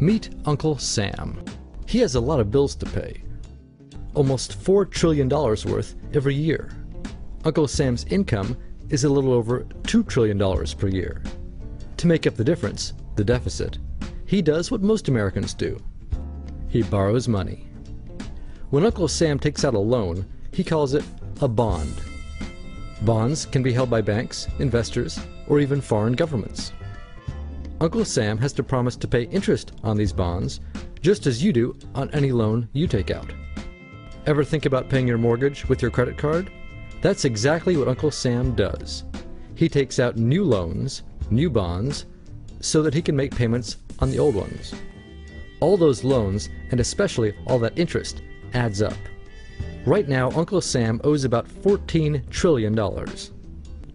Meet Uncle Sam. He has a lot of bills to pay. Almost $4 trillion worth every year. Uncle Sam's income is a little over $2 trillion per year. To make up the difference, the deficit, he does what most Americans do. He borrows money. When Uncle Sam takes out a loan, he calls it a bond. Bonds can be held by banks, investors, or even foreign governments. Uncle Sam has to promise to pay interest on these bonds, just as you do on any loan you take out. Ever think about paying your mortgage with your credit card? That's exactly what Uncle Sam does. He takes out new loans, new bonds, so that he can make payments on the old ones. All those loans, and especially all that interest, adds up. Right now, Uncle Sam owes about $14 trillion.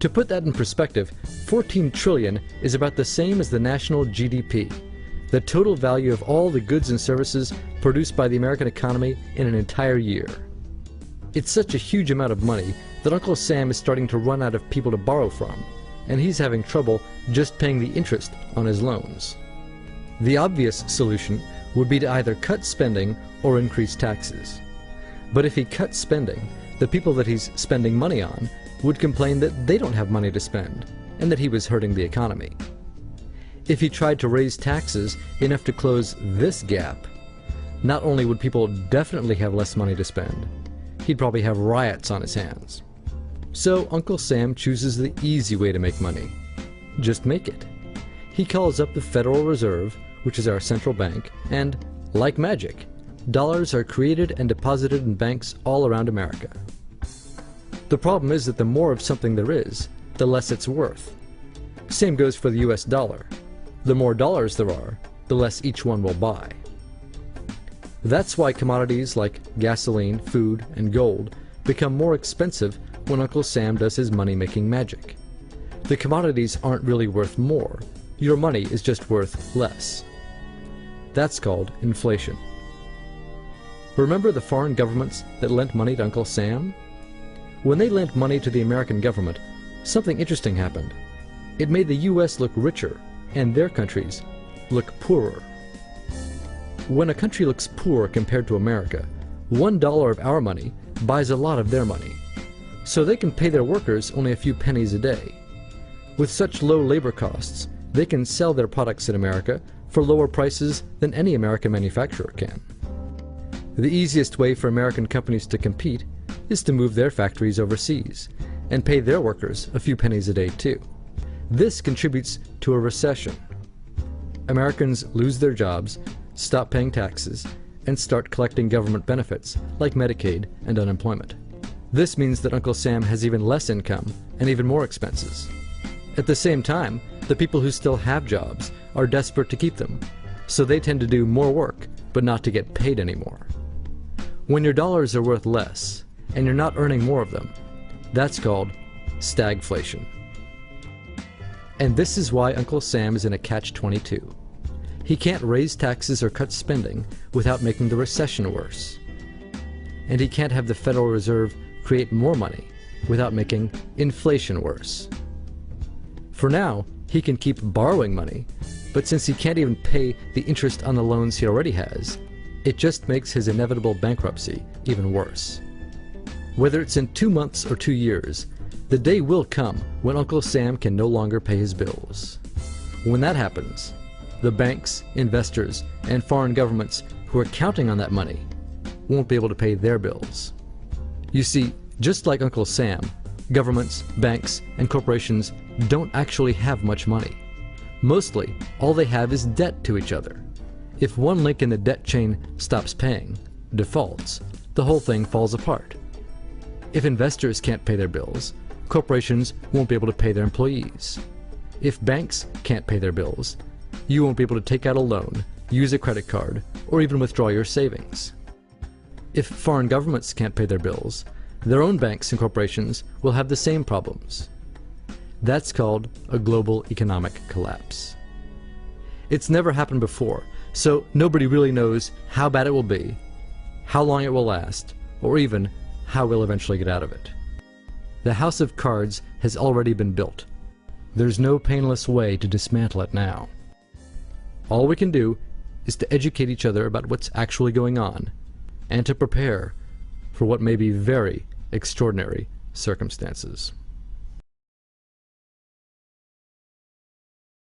To put that in perspective, 14 trillion is about the same as the national GDP, the total value of all the goods and services produced by the American economy in an entire year. It's such a huge amount of money that Uncle Sam is starting to run out of people to borrow from, and he's having trouble just paying the interest on his loans. The obvious solution would be to either cut spending or increase taxes. But if he cuts spending, the people that he's spending money on would complain that they don't have money to spend, and that he was hurting the economy. If he tried to raise taxes enough to close this gap, not only would people definitely have less money to spend, he'd probably have riots on his hands. So Uncle Sam chooses the easy way to make money. Just make it. He calls up the Federal Reserve, which is our central bank, and, like magic, dollars are created and deposited in banks all around America. The problem is that the more of something there is, the less it's worth. Same goes for the US dollar. The more dollars there are, the less each one will buy. That's why commodities like gasoline, food, and gold become more expensive when Uncle Sam does his money-making magic. The commodities aren't really worth more. Your money is just worth less. That's called inflation. Remember the foreign governments that lent money to Uncle Sam? When they lent money to the American government, something interesting happened. It made the US look richer, and their countries look poorer. When a country looks poor compared to America, $1 of our money buys a lot of their money, so they can pay their workers only a few pennies a day. With such low labor costs, they can sell their products in America for lower prices than any American manufacturer can. The easiest way for American companies to compete is to move their factories overseas and pay their workers a few pennies a day too. This contributes to a recession. Americans lose their jobs, stop paying taxes, and start collecting government benefits like Medicaid and unemployment. This means that Uncle Sam has even less income and even more expenses. At the same time, the people who still have jobs are desperate to keep them, so they tend to do more work but not to get paid anymore. When your dollars are worth less, and you're not earning more of them, that's called stagflation. And this is why Uncle Sam is in a catch-22. He can't raise taxes or cut spending without making the recession worse. And he can't have the Federal Reserve create more money without making inflation worse. For now, he can keep borrowing money, but since he can't even pay the interest on the loans he already has, it just makes his inevitable bankruptcy even worse. Whether it's in 2 months or 2 years, the day will come when Uncle Sam can no longer pay his bills. When that happens, the banks, investors, and foreign governments who are counting on that money won't be able to pay their bills. You see, just like Uncle Sam, governments, banks, and corporations don't actually have much money. Mostly, all they have is debt to each other. If one link in the debt chain stops paying, defaults, the whole thing falls apart. If investors can't pay their bills, corporations won't be able to pay their employees. If banks can't pay their bills, you won't be able to take out a loan, use a credit card, or even withdraw your savings. If foreign governments can't pay their bills, their own banks and corporations will have the same problems. That's called a global economic collapse. It's never happened before, so nobody really knows how bad it will be, how long it will last, or even how we'll eventually get out of it. The house of cards has already been built. There's no painless way to dismantle it now. All we can do is to educate each other about what's actually going on, and to prepare for what may be very extraordinary circumstances.